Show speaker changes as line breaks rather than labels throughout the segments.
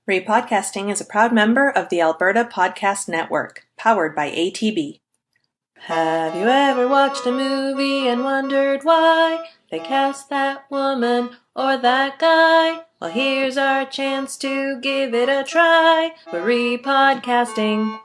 Repodcasting is a proud member of the Alberta Podcast Network, powered by ATB. Have you ever watched a movie and wondered why they cast that woman or that guy? Well, here's our chance to give it a try. We're repodcasting.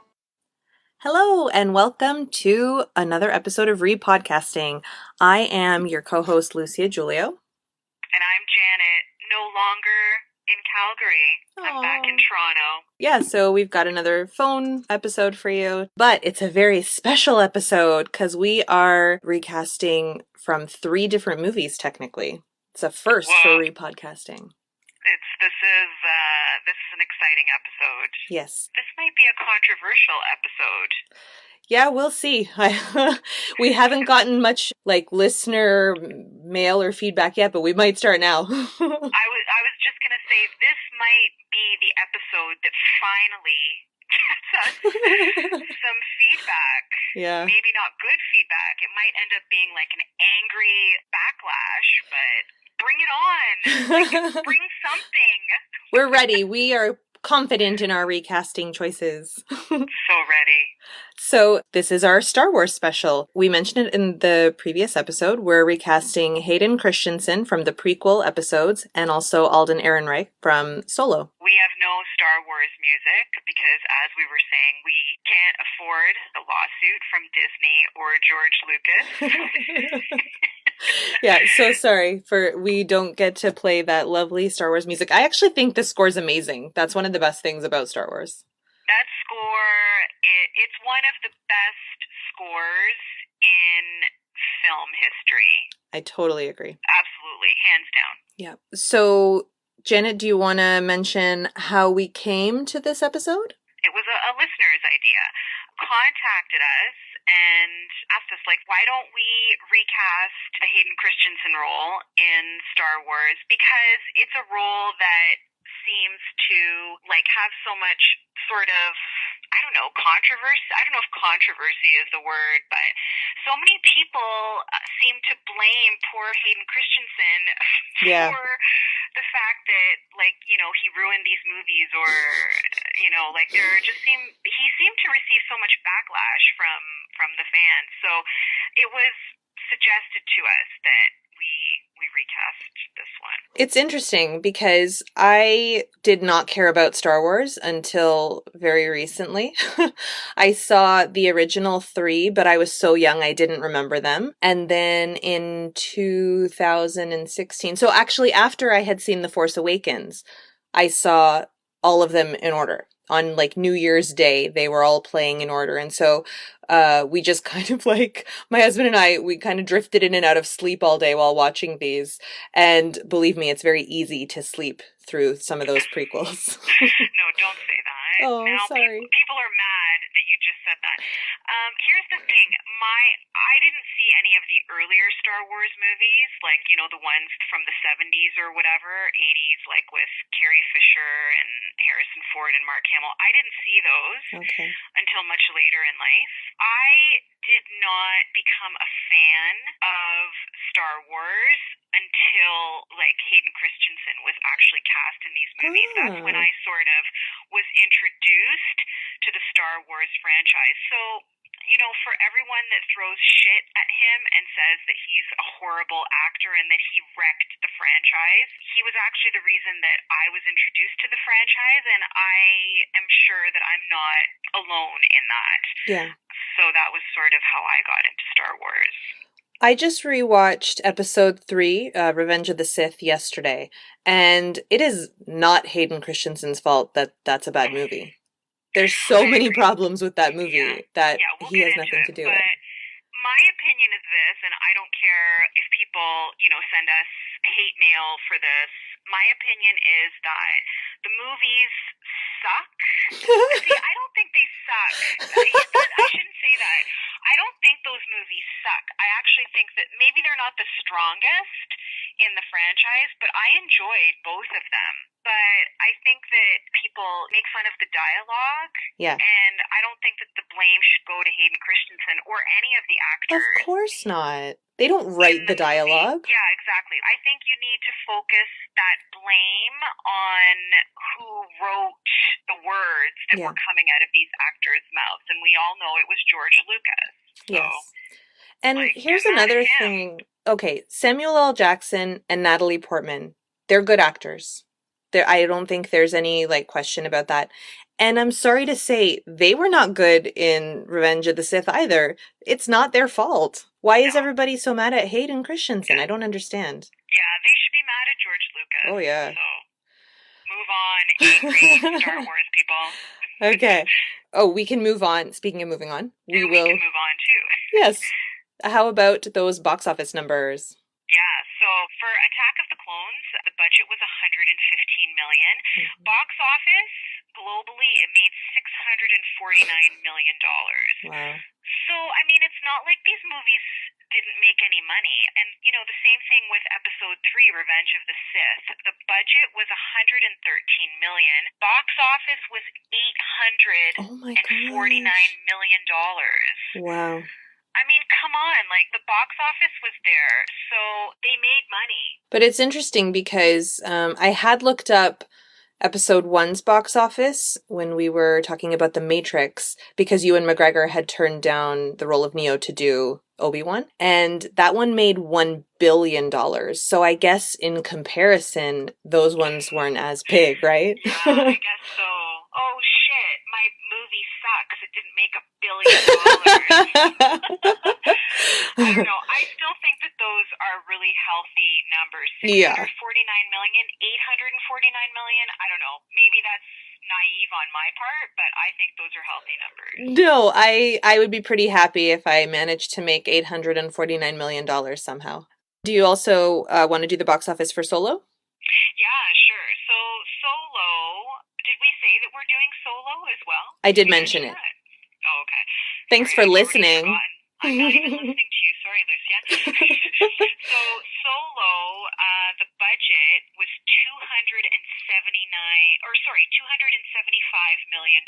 Hello, and welcome to another episode of Repodcasting. I am your co-host, Lucia Julio.
And I'm Janet, no longer in Calgary. I'm back in Toronto.
Yeah, so we've got another phone episode for you, but it's a very special episode because we are recasting from 3 different movies, technically. It's a first for Repodcasting.
This is an exciting episode.
Yes.
This might be a controversial episode.
Yeah, we'll see. We haven't gotten much listener mail or feedback yet, but we might start now.
I was just gonna say this might be the episode that finally gets us some feedback.
Yeah.
Maybe not good feedback. It might end up being like an angry backlash, but bring it on. Bring something.
We're ready. We are confident in our recasting choices.
So ready.
So this is our Star Wars special. We mentioned it in the previous episode. We're recasting Hayden Christensen from the prequel episodes and also Alden Ehrenreich from Solo.
We have no Star Wars music because, as we were saying, we can't afford the lawsuit from Disney or George Lucas.
Yeah, so sorry we don't get to play that lovely Star Wars music. I actually think the score's amazing. That's one of the best things about Star Wars.
That score, it's one of the best scores in film history.
I totally agree.
Absolutely, hands down.
Yeah. So, Janet, do you want to mention how we came to this episode?
It was a listener's idea. Contacted us and asked us, why don't we recast the Hayden Christensen role in Star Wars? Because it's a role that seems to have so much sort of, I don't know, controversy. I don't know if controversy is the word, but so many people seem to blame poor Hayden Christensen for the fact that, he ruined these movies, or, he seemed to receive so much backlash from the fans. So it was suggested to us that we recast this one.
It's interesting because I did not care about Star Wars until very recently. I saw the original 3, but I was so young I didn't remember them. And then in 2016, so actually after I had seen The Force Awakens, I saw all of them in order. On New Year's Day, they were all playing in order. And so we just kind of my husband and I, we kind of drifted in and out of sleep all day while watching these. And believe me, it's very easy to sleep through some of those prequels.
No, don't say that.
Oh,
now,
sorry.
People are mad that you just said that. Here's the thing. I didn't see any of the earlier Star Wars movies, the ones from the 70s or whatever, 80s, with Carrie Fisher and Harrison Ford and Mark Hamill. I didn't see those until much later in life. I did not become a fan of Star Wars until Hayden Christensen was actually cast in these movies. That's when I sort of was introduced to the Star Wars franchise. So, for everyone that throws shit at him and says that he's a horrible actor and that he wrecked the franchise, he was actually the reason that I was introduced to the franchise, and I am sure that I'm not alone in that.
Yeah.
So that was sort of how I got into Star Wars.
I just rewatched episode 3, Revenge of the Sith, yesterday, and it is not Hayden Christensen's fault that that's a bad movie. There's so many problems with that movie that he has nothing to do with.
My opinion is this, and I don't care if people, send us hate mail for this. My opinion is that the movies suck. See, I don't think they suck. I shouldn't say that. I don't think those movies suck. I actually think that maybe they're not the strongest in the franchise, but I enjoyed both of them. But I think that people make fun of the dialogue.
Yeah.
And I don't think that the blame should go to Hayden Christensen or any of the actors.
Of course not. They don't write the dialogue.
Yeah, exactly. I think you need to focus that blame on who wrote the words that
Yeah.
were coming out of these actors' mouths, and we all know it was George Lucas. So,
Yes. And
like,
here's
get mad at
another
him.
thing. Okay, Samuel L. Jackson and Natalie Portman, they're good actors. I don't think there's any like question about that. And I'm sorry to say, they were not good in Revenge of the Sith either. It's not their fault. Why is
No.
everybody so mad at Hayden Christensen? I don't understand.
Yeah, they should be mad at George Lucas.
Oh, yeah.
So, move on, angry Star Wars people.
Okay. Oh, we can move on. Speaking of moving on, we
And
will.
we can move on too.
Yes. How about those box office numbers?
Yeah, so for Attack of the Clones, the budget was $115 million.
Mm-hmm.
Box office, globally, it made $649 million.
Wow.
So, I mean, it's not like these movies didn't make any money. And, you know, the same thing with Episode 3, Revenge of the Sith. The budget was $113 million. Box office was $849 million.
Wow.
I mean, come on, like, the box office was there, so they made money.
But it's interesting because I had looked up Episode 1's box office when we were talking about The Matrix, because Ewan McGregor had turned down the role of Neo to do Obi-Wan, and that one made $1 billion. So I guess in comparison, those ones weren't as big, right?
Yeah, I guess so. Oh shit, my movie sucks. It didn't make $1 billion. I don't know. I still think that those are really healthy numbers.
Yeah.
649 million, 849 million. I don't know. Maybe that's naive on my part, but I think those are healthy numbers.
No, I would be pretty happy if I managed to make $849 million somehow. Do you also want to do the box office for Solo?
Yeah, sure. So Solo, did we say that we're doing Solo as well?
I did mention it.
Oh, okay.
Thanks for listening.
I'm not even listening to you. Sorry, Lucia. So Solo, the budget was $275 million.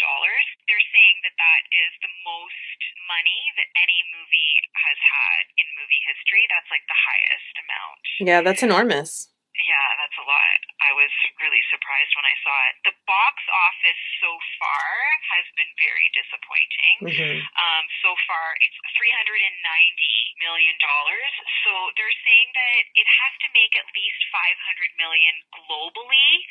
They're saying that that is the most money that any movie has had in movie history. That's like the highest amount.
Yeah, that's enormous.
Yeah, that's a lot. I was really surprised when I saw it. The box office so far has been very disappointing.
Mm-hmm.
So far, it's $390 million. So they're saying that it has to make at least $500 million globally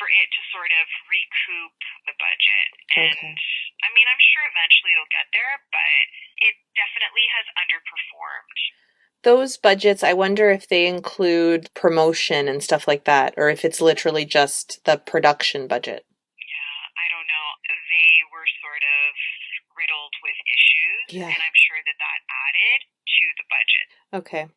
for it to sort of recoup the budget. And I mean, I'm sure eventually it'll get there, but it definitely has underperformed.
Those budgets, I wonder if they include promotion and stuff like that, or if it's literally just the production budget.
Yeah, I don't know. They were sort of riddled with issues, and I'm sure that added to the budget.
Okay.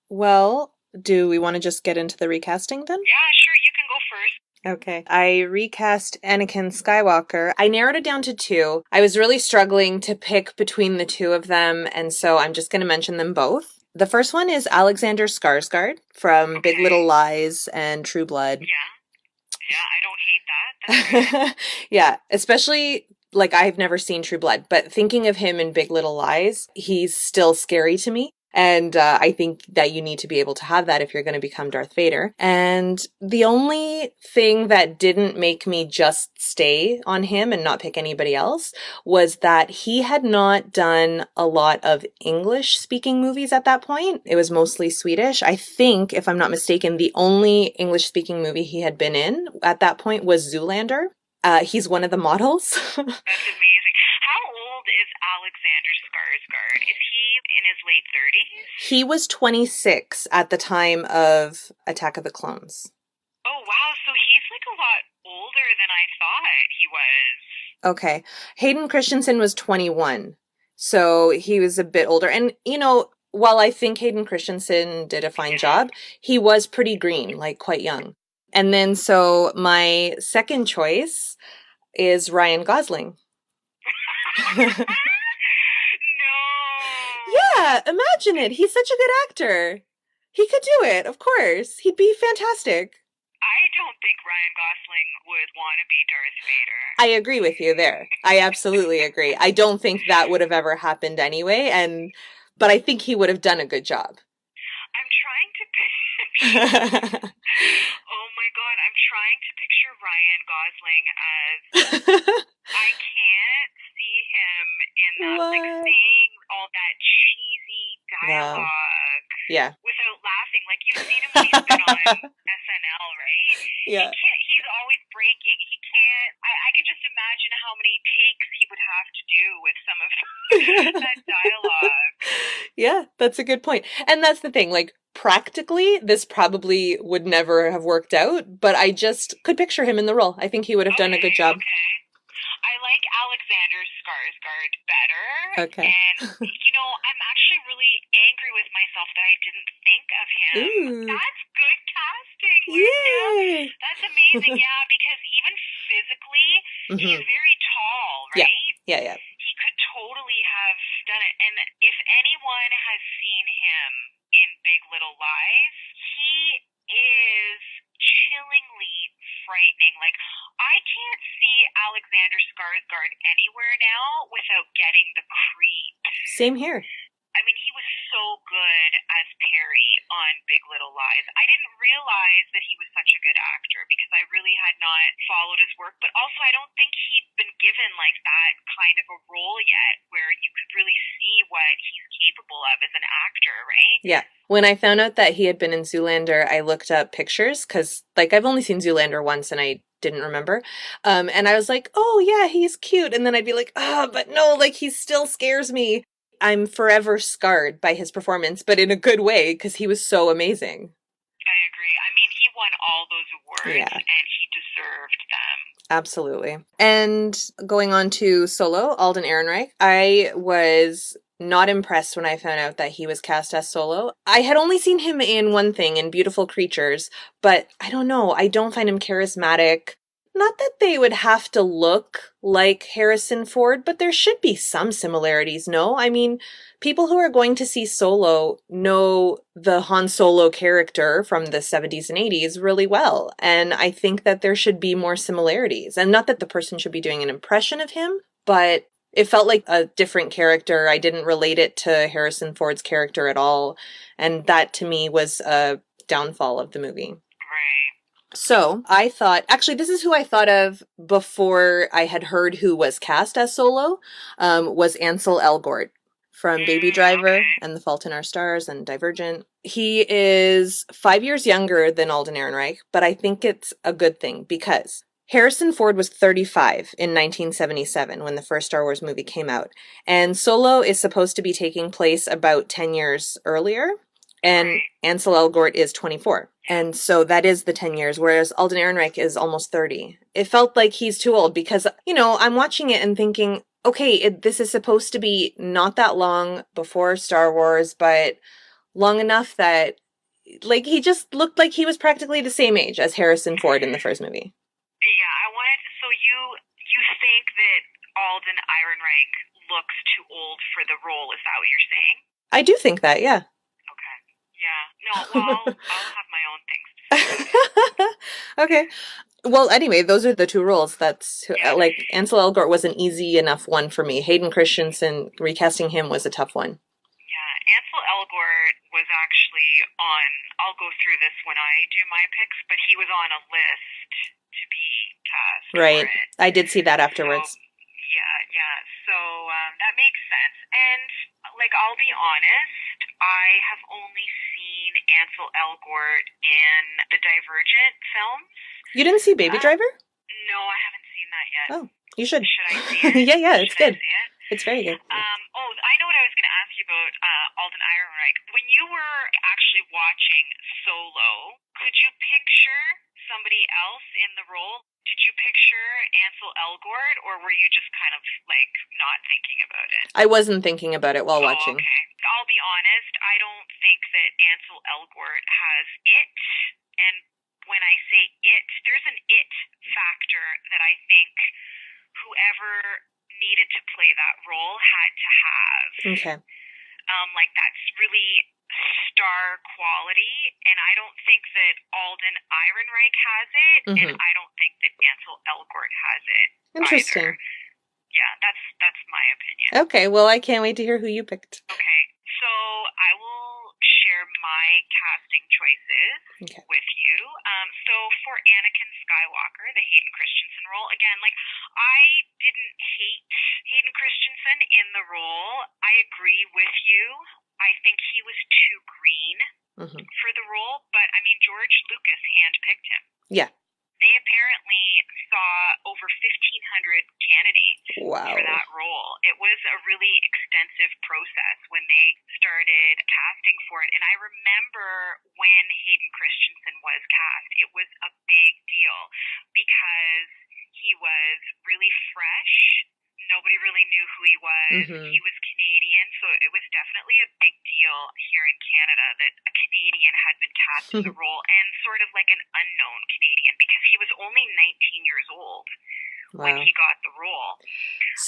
Well, do we want to just get into the recasting then?
Yeah, sure. You can go first.
Okay. I recast Anakin Skywalker. I narrowed it down to 2. I was really struggling to pick between the 2 of them, and so I'm just going to mention them both. The first one is Alexander Skarsgård from Big Little Lies and True Blood.
Yeah, I don't hate that.
Yeah, especially, like, I've never seen True Blood, but thinking of him in Big Little Lies, he's still scary to me. And I think that you need to be able to have that if you're going to become Darth Vader. And the only thing that didn't make me just stay on him and not pick anybody else was that he had not done a lot of English-speaking movies at that point. It was mostly Swedish. I think, if I'm not mistaken, the only English-speaking movie he had been in at that point was Zoolander. He's one of the models.
That's amazing. How old is Alexander Skarsgård? Is he in his late 30s?
He was 26 at the time of Attack of the Clones.
Oh, wow. So he's like a lot older than I thought he was.
Okay. Hayden Christensen was 21. So he was a bit older. And, you know, while I think Hayden Christensen did a fine job, he was pretty green, like quite young. And then so my second choice is Ryan Gosling.
No.
Yeah, imagine it. He's such a good actor. He could do it, of course. He'd be fantastic.
I don't think Ryan Gosling would want to be Darth Vader.
I agree with you there. I absolutely agree. I don't think that would have ever happened anyway, but I think he would have done a good job.
I'm trying to Oh my God, I'm trying to picture Ryan Gosling as I can't see him in that, like
What?
saying all that cheesy
Wow.
dialogue
Yeah.
without laughing. Like you've seen him when he's been on SNL, right?
Yeah.
He can't. He's always breaking. He can't. I can just imagine how many takes he would have to do with some of that dialogue.
Yeah, that's a good point. And that's the thing, like practically, this probably would never have worked out, but I just could picture him in the role. I think he would have done a good job.
Okay. I like Alexander Skarsgård better.
Okay.
And, I'm actually really angry with myself that I didn't think of him.
Ooh.
That's good casting, Lucia.
Yay!
That's amazing. Yeah, because even physically, he's very tall, right?
Yeah.
He could totally have done it. And if anyone has seen him in Big Little Lies, he is chillingly frightening. Like, I can't see Alexander Skarsgård anywhere now without getting the creeps.
Same here.
I mean, he was so good as Perry on Big Little Lies. I didn't realize that he was such a good actor because I really had not followed his work. But also, I don't think he'd been given like that kind of a role yet where you could really see what he's capable of as an actor, right?
Yeah. When I found out that he had been in Zoolander, I looked up pictures because, like, I've only seen Zoolander once and I didn't remember. And I was like, oh, yeah, he's cute. And then I'd be like, oh, but no, like, he still scares me. I'm forever scarred by his performance, but in a good way because he was so amazing.
I agree. I mean, he won all those awards and he deserved them.
Absolutely. And going on to Solo, Alden Ehrenreich, I was not impressed when I found out that he was cast as Solo. I had only seen him in one thing, in Beautiful Creatures, but I don't know. I don't find him charismatic. Not that they would have to look like Harrison Ford, but there should be some similarities, no? I mean, people who are going to see Solo know the Han Solo character from the 70s and 80s really well. And I think that there should be more similarities. And not that the person should be doing an impression of him, but it felt like a different character. I didn't relate it to Harrison Ford's character at all. And that to me was a downfall of the movie.
Right.
So I thought, actually, this is who I thought of before I had heard who was cast as Solo, was Ansel Elgort from Baby Driver and The Fault in Our Stars and Divergent. He is 5 years younger than Alden Ehrenreich, but I think it's a good thing because Harrison Ford was 35 in 1977 when the first Star Wars movie came out, and Solo is supposed to be taking place about 10 years earlier, and Ansel Elgort is 24. And so that is the 10 years, whereas Alden Ehrenreich is almost 30. It felt like he's too old because, I'm watching it and thinking, okay, this is supposed to be not that long before Star Wars, but long enough that, like, he just looked like he was practically the same age as Harrison Ford in the first movie.
Yeah, so you think that Alden Ehrenreich looks too old for the role, is that what you're saying?
I do think that, yeah.
Okay. Yeah. No, well, I'll have my own things to say about it.
Okay. Well, anyway, those are the two roles. That's like Ansel Elgort was an easy enough one for me. Hayden Christensen, recasting him was a tough one.
Yeah, Ansel Elgort was actually on, I'll go through this when I do my picks, but he was on a list to be cast for it.
I did see that afterwards.
So, yeah. So that makes sense. And, I'll be honest, I have only seen Ansel Elgort in the Divergent films.
You didn't see Baby Driver?
No, I haven't seen that yet.
Oh, you should.
Should I see it?
Yeah, it's good.
I see it?
It's very good.
I know what I was going to ask you about Alden Ehrenreich. When you were actually watching Solo, could you picture somebody else in the role? Did you picture Ansel Elgort, or were you just kind of, not thinking about it?
I wasn't thinking about it while watching.
Okay. I'll be honest, I don't think that Ansel Elgort has it, and when I say it, there's an it factor that I think whoever needed to play that role had to have.
Okay.
That's really star quality, and I don't think that Alden Ehrenreich has it, and I don't think that Ansel Elgort has it.
Interesting.
Either. Yeah, that's my opinion.
Okay, well, I can't wait to hear who you picked.
Okay, so I will share my casting choices. for Anakin Skywalker, the Hayden Christensen role. Again, like, I didn't hate Hayden Christensen in the role. I agree with you. I think he was too green for the role, but I mean, George Lucas handpicked him.
Yeah.
They apparently saw over 1,500 candidates for that role. It was a really extensive process when they started casting for it. And I remember when Hayden Christensen was cast, it was a big deal because he was really fresh. Nobody really knew who he was. He was Canadian, so it was definitely a big deal here in Canada that a Canadian had been cast in the role, and sort of like an unknown Canadian, because he was only 19 years old when he got the role.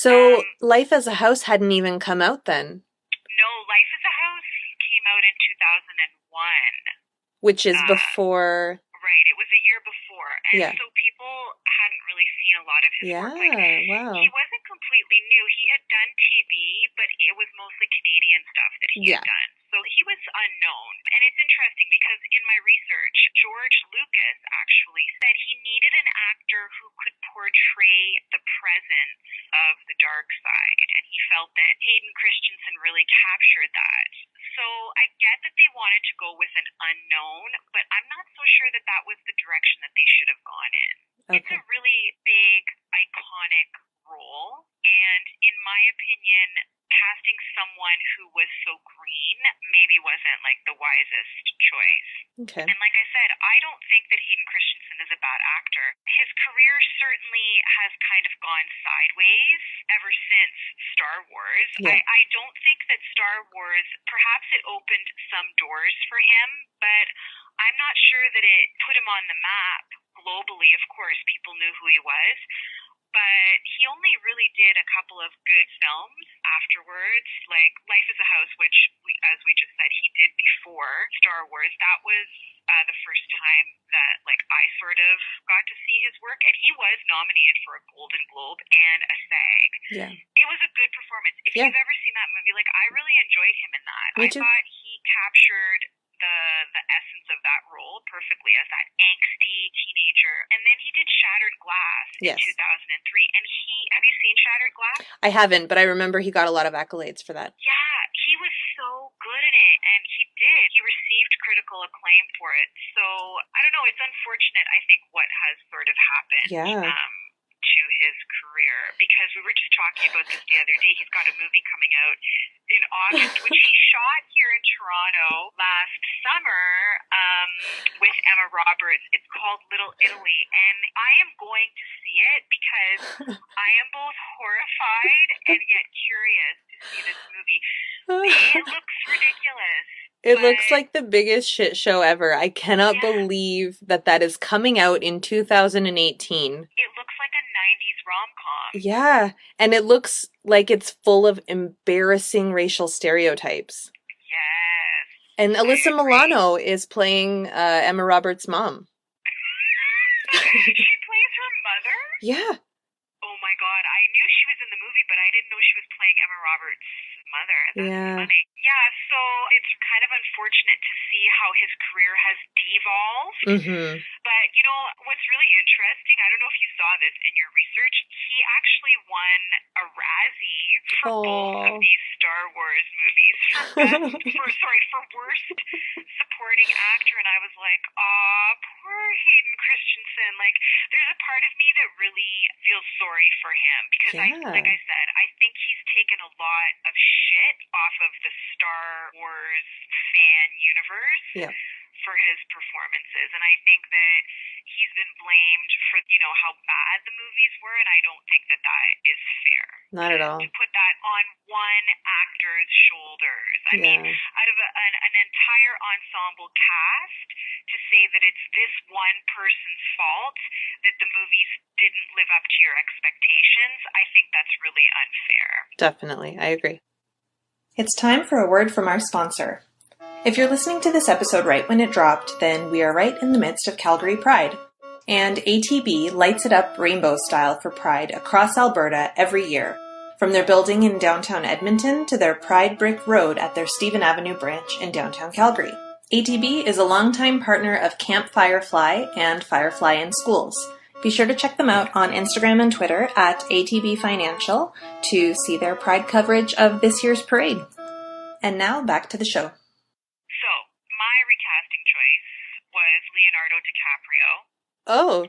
So Life as a House hadn't even come out then?
No, Life as a House came out in 2001.
Which is before...
Right, it was a year before. And so people hadn't really seen a lot of his work. Like, he wasn't completely new. He had done TV, but it was mostly Canadian stuff that he had done. So he was unknown. And it's interesting because in my research, George Lucas actually said he needed an actor who could portray the presence of the dark side. And he felt that Hayden Christensen really captured that. So I get that they wanted to go with an unknown, but I'm not so sure that that was the direction that they should have gone in. It's a really big, iconic role, and in my opinion, casting someone who was so green maybe wasn't like the wisest choice. And like I said, I don't think that Hayden Christensen is a bad actor. His career certainly has kind of gone sideways ever since Star Wars. I don't think that Star Wars, perhaps it opened some doors for him, but I'm not sure that it put him on the map globally. Of course, people knew who he was, but he only really did a couple of good films afterwards, like Life as a House, which, as we just said, he did before Star Wars. That was the first time that, like, I sort of got to see his work, and he was nominated for a Golden Globe and a SAG. It was a good performance. If you've ever seen that movie, like, I really enjoyed him in that. I thought he captured the essence of that role perfectly as that angsty teenager. And then he did Shattered Glass in 2003. And have you seen Shattered Glass?
I haven't, but I remember he got a lot of accolades for that.
Yeah, he was so good in it, and he did. He received critical acclaim for it. So, I don't know, it's unfortunate, I think, what has sort of happened to his career, because we were just talking about this the other day. He's got a movie coming out in August, which he shot here in Toronto last summer with Emma Roberts. It's called Little Italy, and I am going to see it because I am both horrified and yet curious to see this movie. It looks ridiculous.
It looks like the biggest shit show ever. I cannot believe that is coming out in 2018.
It looks like a 90s rom-com.
Yeah, and it looks like it's full of embarrassing racial stereotypes.
Yes.
And Alyssa Milano is playing Emma Roberts' mom.
She plays her mother?
Yeah.
Oh my god, I knew she was in the movie, but I didn't know she was playing Emma Roberts' mother. That's funny. Yeah, so it's kind of unfortunate to see how his career has devolved. But, you know, what's really interesting, I don't know if you saw this in your research, he actually won a Razzie for both of these Star Wars movies. For worst supporting actor, and I was like, aw, poor Hayden Christensen. Like, there's a part of me that really feels sorry for him, because like I said, I think he's taken a lot of shit off of the Star Wars fan universe for his performances, and I think that he's been blamed for, you know, how bad the movies were, and I don't think that is fair.
Not at all.
To put that on one actor's shoulders. I mean, out of an entire ensemble cast, to say that it's this one person's fault that the movies didn't live up to your expectations, I think that's really unfair.
Definitely, I agree. It's time for a word from our sponsor. If you're listening to this episode right when it dropped, then we are right in the midst of Calgary Pride. And ATB lights it up rainbow style for Pride across Alberta every year, from their building in downtown Edmonton to their Pride Brick Road at their Stephen Avenue branch in downtown Calgary. ATB is a longtime partner of Camp Firefly and Firefly in Schools. Be sure to check them out on Instagram and Twitter at ATB Financial to see their Pride coverage of this year's parade. And now back to the show.
So, my recasting choice was Leonardo DiCaprio.
Oh.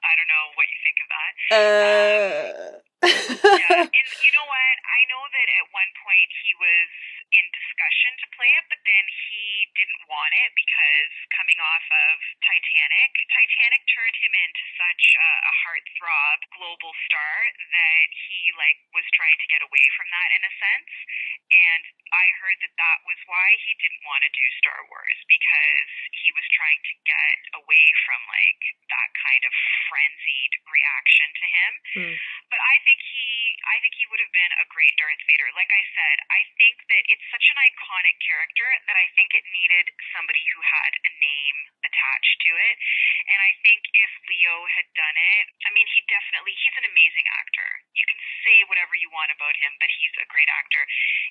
I don't know what you think of that.
Yeah,
and you know what? I know that at one point he was in discussion to play it, but then he didn't want it because coming off of Titanic turned him into such a heartthrob global star that he was trying to get away from that in a sense. And I heard that was why he didn't want to do Star Wars, because he was trying to get away from that kind of frenzied reaction to him. But I think he would have been a great Darth Vader. Like I said, I think that it's such an iconic character that I think it needed somebody who had a name attached to it. And I think if Leo had done it, I mean, he's an amazing actor. You can say whatever you want about him, but he's a great actor.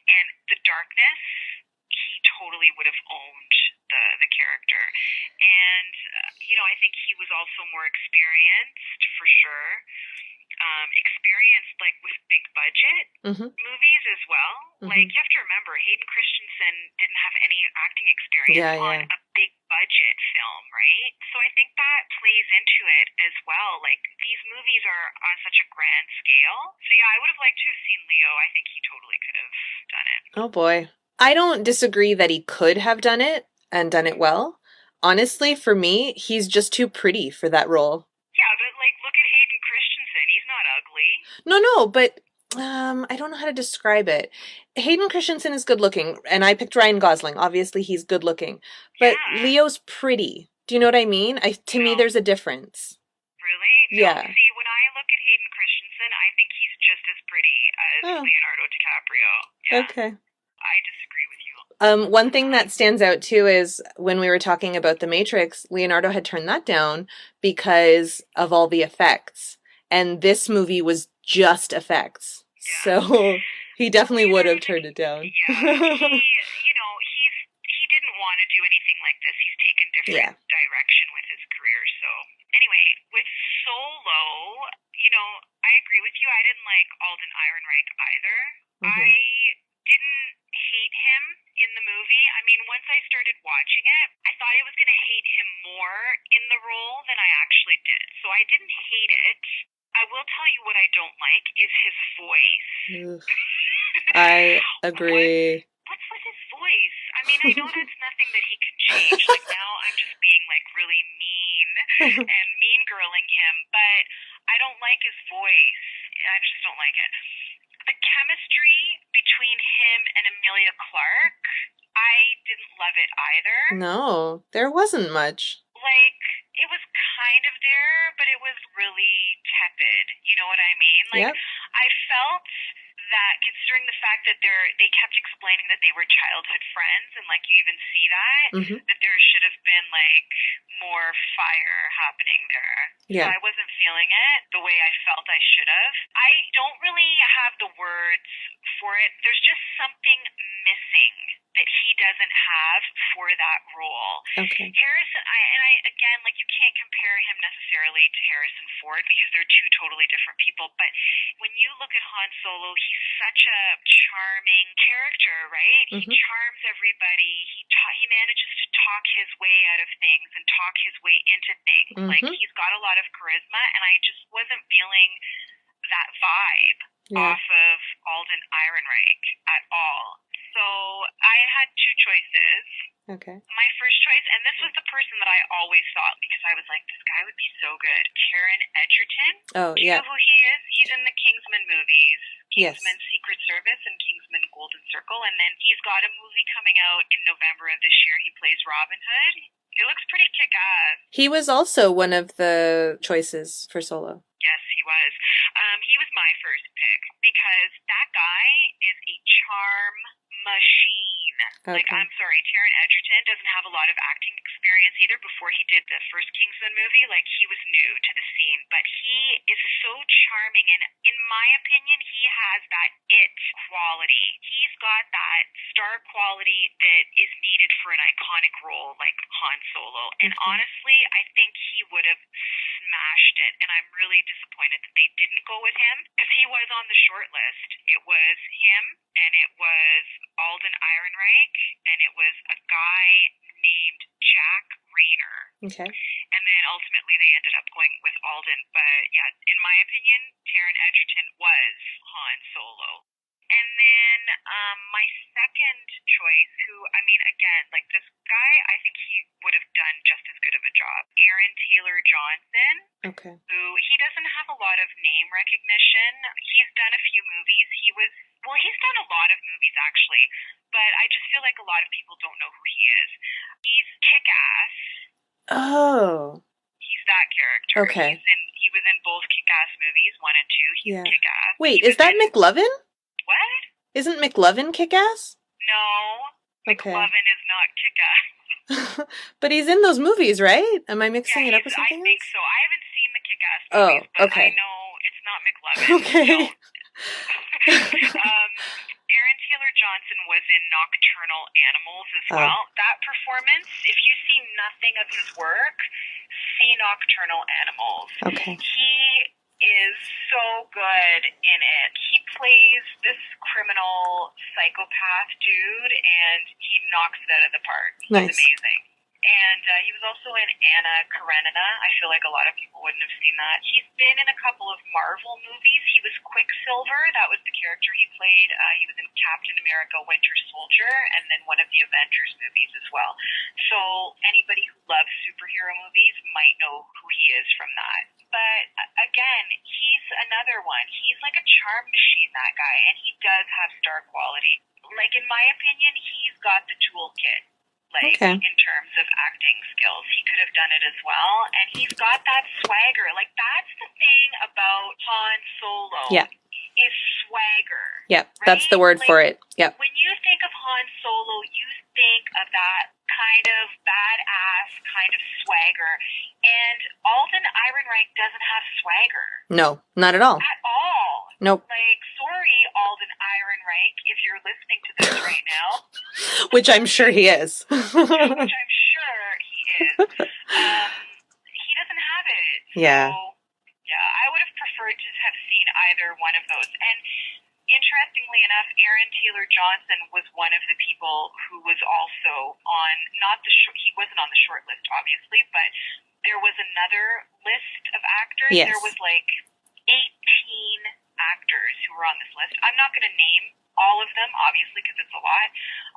And the darkness, he totally would have owned the character. And, I think he was also more experienced, for sure. Experienced with big budget movies as well. You have to remember, Hayden Christensen didn't have any acting experience on a big budget film, right? So I think that plays into it as well. These movies are on such a grand scale. So yeah, I would have liked to have seen Leo. I think he totally could have done it.
Oh boy. I don't disagree that he could have done it and done it well. Honestly, for me, he's just too pretty for that role.
Yeah, but look at Hayden Christensen. He's not ugly.
No, but I don't know how to describe it. Hayden Christensen is good looking, and I picked Ryan Gosling. Obviously, he's good looking. But Leo's pretty. Do you know what I mean? To me, there's a difference.
Really?
Yeah.
No, see, when I look at Hayden Christensen, I think he's just as pretty as Leonardo DiCaprio. Yeah.
Okay.
I disagree with you.
One thing that stands out too is when we were talking about The Matrix, Leonardo had turned that down because of all the effects. And this movie was just effects. Yeah. So he definitely would have turned it down.
Yeah. He didn't want to do anything like this. He's taken different direction with his career. So anyway, with Solo, I agree with you. I didn't like Alden Ehrenreich either. I didn't hate him in the movie. I mean, once I started watching it, I thought I was going to hate him more in the role than I actually did. So I didn't hate it. I will tell you what I don't like is his voice.
I agree.
What's with his voice? I mean, I know that's nothing that he can change. Now I'm just being really mean and mean girling him, but I don't like his voice. I just don't like it. The chemistry between him and Emilia Clarke, I didn't love it either.
No, there wasn't much.
It was kind of there, but it was really tepid. You know what I mean? I felt that considering the fact that they kept explaining that they were childhood friends, and you even see that, that there should have been more fire happening there.
Yeah.
So I wasn't feeling it the way I felt I should have. I don't really have the words for it. There's just something missing that he doesn't have for that role.
Okay.
Harrison, again, you can't compare him necessarily to Harrison Ford because they're two totally different people. But when you look at Han Solo, he's such a charming character, right? He charms everybody. He manages to talk his way out of things and talk his way into things. He's got a lot of charisma, and I just wasn't feeling that vibe off of Alden Ehrenreich at all. So I had two choices.
Okay.
My first choice, and this was the person that I always thought because I was like, this guy would be so good. Taron Egerton.
Oh,
Do you know who he is? He's in the Kingsman movies. Kingsman Secret Service and Kingsman Golden Circle. And then he's got a movie coming out in November of this year. He plays Robin Hood. It looks pretty kick-ass.
He was also one of the choices for Solo.
Yes, he was. He was my first pick because that guy is a charm machine.
Okay.
I'm sorry, Taron Egerton doesn't have a lot of acting experience either before he did the first Kingsman movie. He was new to the scene, but he is so charming, and in my opinion, he has that it quality. He's got that star quality that is needed for an iconic role like Han Solo. And honestly, I think he would have smashed it, and I'm really disappointed that they didn't go with him, because he was on the short list. It was him, and it was Alden Ehrenreich, and it was a guy named Jack Rayner.
Okay.
And then ultimately they ended up going with Alden. But yeah, in my opinion, Taron Egerton was Han Solo. And then my second choice, who, I mean, again, like this guy, I think he would have done just as good of a job. Aaron Taylor Johnson.
Okay.
Who, he doesn't have a lot of name recognition. He's done a few movies. He's done a lot of movies actually, but I just feel like a lot of people don't know who he is. He's Kick-Ass.
Oh.
He's that character.
Okay.
He was in both Kick-Ass movies, 1 and 2. He's Kick-Ass.
Wait, is that McLovin?
What?
Isn't McLovin Kick-Ass?
No.
Okay.
McLovin is not Kick-Ass.
But he's in those movies, right? Am I mixing it up with something else?
I think so. I haven't seen the Kick-Ass movies, but
okay.
I know it's not McLovin.
Okay.
Aaron Taylor Johnson was in Nocturnal Animals as well. That performance, if you see nothing of his work, see Nocturnal Animals.
Okay.
He is so good in it. He plays this criminal psychopath dude, and he knocks it out of the park.
Nice.
He's amazing. And he was also in Anna Karenina. I feel like a lot of people wouldn't have seen that. He's been in a couple of Marvel movies. He was Quicksilver. That was the character he played. He was in Captain America Winter Soldier, and then one of the Avengers movies as well. So anybody who loves superhero movies might know who he is from that. But again, he's another one. He's like a charm machine, that guy, and he does have star quality. Like, in my opinion, he's got the toolkit. Like, in terms of acting skills, he could have done it as well. And he's got that swagger. Like, that's the thing about Han Solo.
Yeah.
Is swagger.
Yep,
right?
That's the word for it. Yep.
When you think of Han Solo, you think of that kind of badass kind of swagger. And Alden Ehrenreich doesn't have swagger.
No, not at all.
At all.
Nope.
Like, sorry, Alden Ehrenreich, if you're listening to this right now.
Which I'm sure he is.
Which I'm sure he is. He doesn't have it.
Yeah.
So, yeah, I would have preferred to have seen either one of those. And interestingly enough, Aaron Taylor Johnson was one of the people who was also on, he wasn't on the short list, obviously, but there was another list of actors.
Yes.
There was like 18 actors who were on this list. I'm not going to name all of them, obviously, because it's a lot.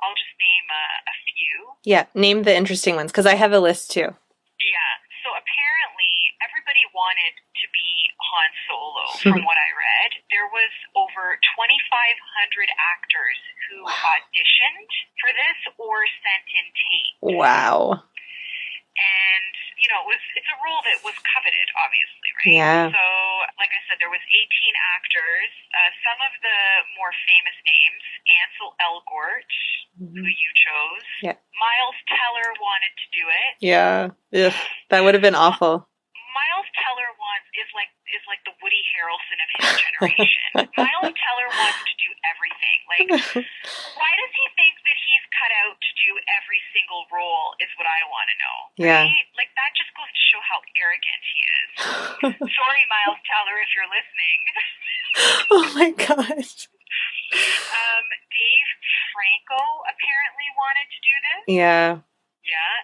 I'll just name a few.
Yeah, name the interesting ones, because I have a list too.
Yeah. So apparently, everybody wanted to be Han Solo, from what I read. There was over 2,500 actors who auditioned for this or sent in tape.
Wow.
And, you know, it's a role that was coveted, obviously, right?
Yeah.
So, like I said, there was 18 actors. Some of the more famous names, Ansel Elgort, who you chose.
Yeah.
Miles Teller wanted to do it.
Yeah. Ugh, that would have been awful.
Miles Teller is like the Woody Harrelson of his generation. Miles Teller wants to do everything. Like, why does he think that he's cut out to do every single role is what I want to know.
Yeah.
Right? Like, that just goes to show how arrogant he is. Sorry, Miles Teller, if you're listening.
Oh my gosh.
Dave Franco apparently wanted to do this.
Yeah.
Yeah.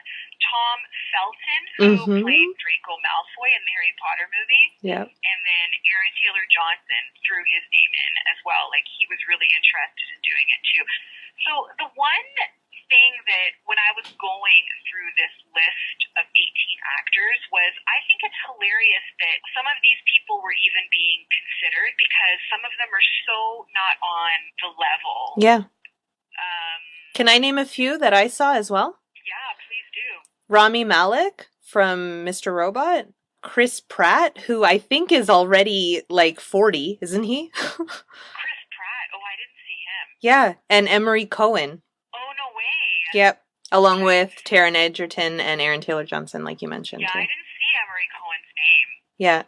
Tom Felton, who played Draco Malfoy in the Harry Potter movie.
Yeah.
And then Aaron Taylor Johnson threw his name in as well. Like, he was really interested in doing it too. So the one thing that when I was going through this list of 18 actors was, I think it's hilarious that some of these people were even being considered, because some of them are so not on the level.
Yeah. Can I name a few that I saw as well?
Yeah, please do.
Rami Malek from Mr. Robot. Chris Pratt, who I think is already like 40, isn't he?
Chris Pratt? Oh, I didn't see him.
Yeah, and Emery Cohen.
Oh, no way.
Yep, along with Taron Egerton and Aaron Taylor Johnson, like you mentioned.
Yeah,
too.
I didn't see Emery Cohen's name.
Yeah.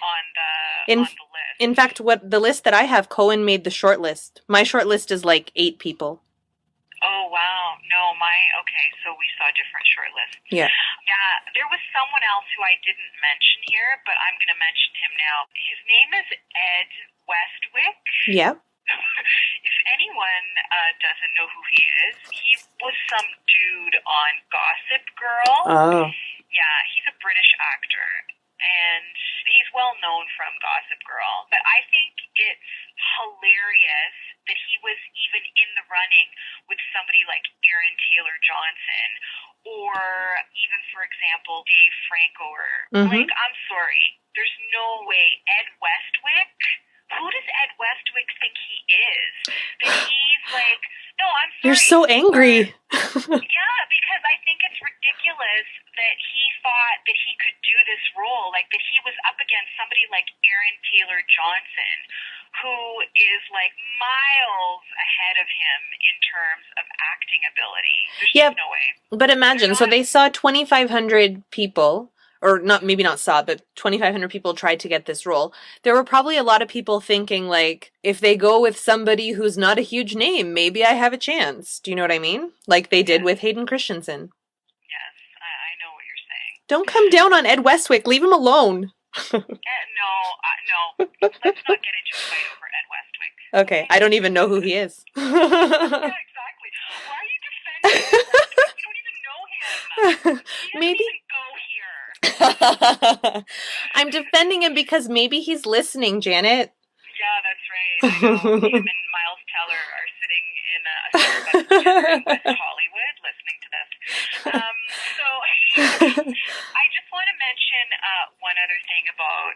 on the list.
In fact, what the list that I have, Cohen made the short list. My short list is like 8 people.
Oh, wow. No, okay, so we saw different short lists.
Yeah.
Yeah, there was someone else who I didn't mention here, but I'm going to mention him now. His name is Ed Westwick.
Yeah.
If anyone doesn't know who he is, he was some dude on Gossip Girl.
Oh.
Yeah, he's a British actor, and he's well known from Gossip Girl. But I think it's hilarious that he was even in the running with somebody like Aaron Taylor Johnson, or even, for example, Dave Franco. Like, I'm sorry, there's no way Ed Westwick. Who does Ed Westwick think he is? That he's like, no, I'm sorry.
You're so angry.
Yeah, because I think it's ridiculous that he thought that he could do this role, like that he was up against somebody like Aaron Taylor Johnson, who is like miles ahead of him in terms of acting ability. There's just no way.
But imagine, so they saw 2,500 people, or not, maybe not saw, but 2,500 people tried to get this role. There were probably a lot of people thinking, like, if they go with somebody who's not a huge name, maybe I have a chance. Do you know what I mean? Like they did with Hayden Christensen.
Yes, I know what you're saying.
Don't come down on Ed Westwick. Leave him alone.
No. Let's not get into a fight over Ed Westwick.
Okay, I don't even know who he is.
Yeah, exactly. Why are you defending Ed Westwick? You don't even know him. He doesn't even go here.
I'm defending him because maybe he's listening, Janet.
Yeah, that's right. I know. Him and Miles Teller are sitting in a Starbucks together in West Hollywood listening to this. So I just want to mention one other thing about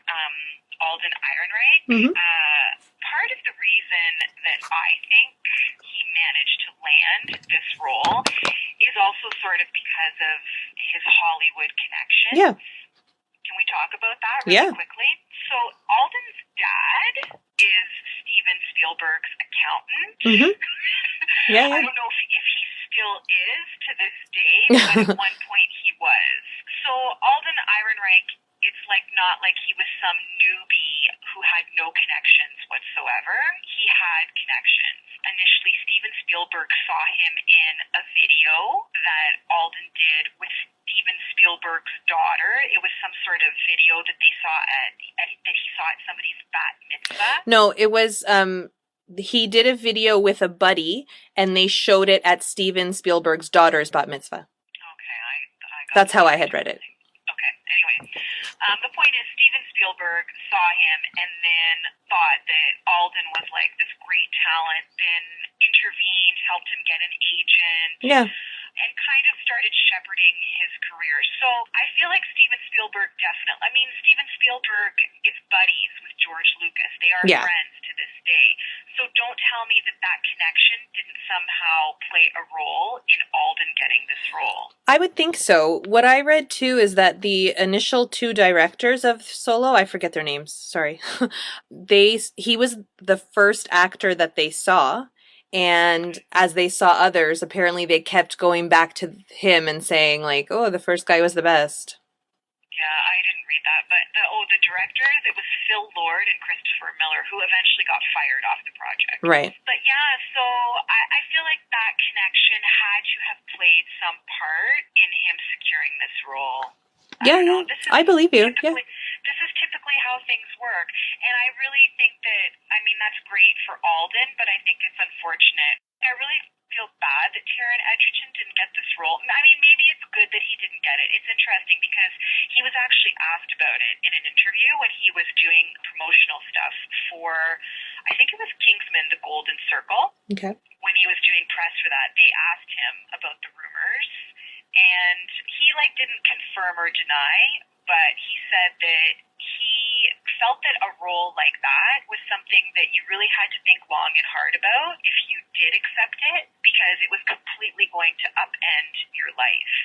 Alden Ehrenreich. Part of the reason that I think he managed to land this role is also sort of because of his Hollywood connection.
Yeah.
Can we talk about that really quickly? So Alden's dad is Steven Spielberg's accountant. I don't know if he still is to this day, but at one point he was. So Alden Ehrenreich, it's like not like he was some newbie who had no connections whatsoever. He had connections. Initially, Steven Spielberg saw him in a video that Alden did with Steven Spielberg's daughter. It was some sort of video that they saw that he saw at somebody's bat mitzvah.
No, it was he did a video with a buddy, and they showed it at Steven Spielberg's daughter's bat mitzvah.
Okay, I got
That's how I had read it.
Okay, anyway, the point is Steven Spielberg saw him and then thought that Alden was like this great talent, then intervened, helped him get an agent.
Yeah.
And kind of started shepherding his career. So I feel like Steven Spielberg Steven Spielberg is buddies with George Lucas. They are friends to this day. So don't tell me that connection didn't somehow play a role in Alden getting this role.
I would think so. What I read too is that the initial 2 directors of Solo, I forget their names, sorry. He was the first actor that they saw. And as they saw others, apparently they kept going back to him and saying, like, oh, the first guy was the best.
Yeah, I didn't read that. But the directors, it was Phil Lord and Christopher Miller, who eventually got fired off the project.
Right.
But yeah, so I feel like that connection had to have played some part in him securing this role.
I believe you.
This is typically how things work. And I really think that, that's great for Alden, but I think it's unfortunate. I really feel bad that Taron Egerton didn't get this role. Maybe it's good that he didn't get it. It's interesting because he was actually asked about it in an interview when he was doing promotional stuff for, I think it was Kingsman, The Golden Circle.
Okay.
When he was doing press for that, they asked him about the rumors. And he didn't confirm or deny, but he said that he felt that a role like that was something that you really had to think long and hard about if you did accept it, because it was completely going to upend your life.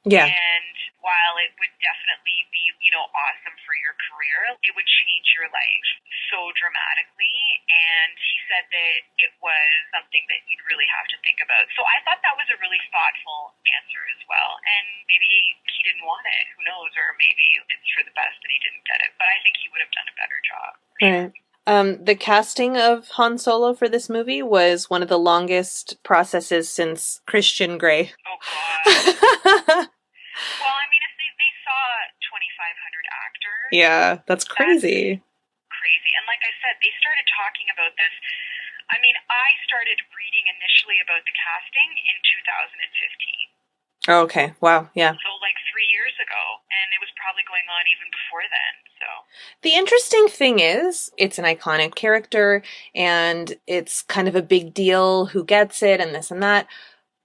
Yeah.
And while it would definitely be, awesome for your career, it would change your life so dramatically. And he said that it was something that you'd really have to think about. So I thought that was a really thoughtful answer as well. And maybe he didn't want it. Who knows? Or maybe it's for the best that he didn't get it. But I think he would have done a better job.
Right. The casting of Han Solo for this movie was one of the longest processes since Christian Grey.
Oh, God. Well, I mean, if they saw 2,500 actors.
Yeah, that's crazy.
Crazy. And like I said, they started talking about this. I mean, I started reading initially about the casting in 2015.
Oh, okay. Wow. Yeah.
So like 3 years ago. And it was probably going on even before then. So
the interesting thing is, it's an iconic character and it's kind of a big deal who gets it and this and that.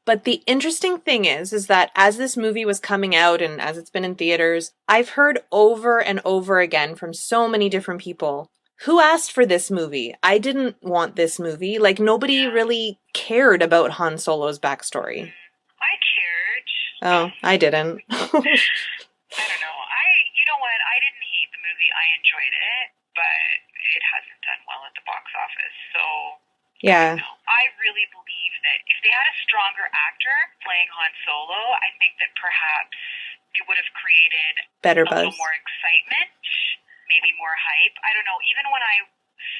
But the interesting thing is that as this movie was coming out and as it's been in theaters, I've heard over and over again from so many different people, who asked for this movie? I didn't want this movie. Like, nobody really cared about Han Solo's backstory.
I cared.
Oh, I didn't.
I don't know. You know what? I didn't hate the movie. I enjoyed it, but it hasn't done well at the box office. So
yeah.
I really believe that if they had a stronger actor playing Han Solo, I think that perhaps it would have created
better
a
buzz,
little more excitement, maybe more hype. I don't know. Even when I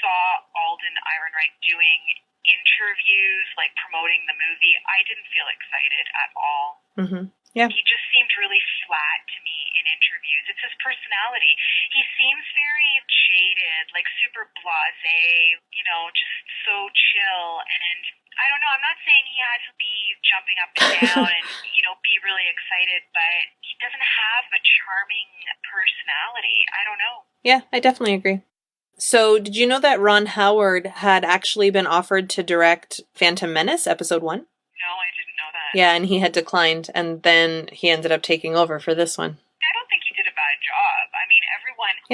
saw Alden Ehrenreich doing interviews, like promoting the movie, I didn't feel excited at all.
Mm-hmm. Yeah.
He just seemed really flat to me in interviews. It's his personality. He seems very jaded, like super blasé, just so chill. And I don't know, I'm not saying he has to be jumping up and down and, be really excited, but he doesn't have a charming personality. I don't know.
Yeah, I definitely agree. So, did you know that Ron Howard had actually been offered to direct Phantom Menace, Episode 1?
No, I didn't know that.
Yeah, and he had declined, and then he ended up taking over for this one.
I don't think he did a bad job. I mean,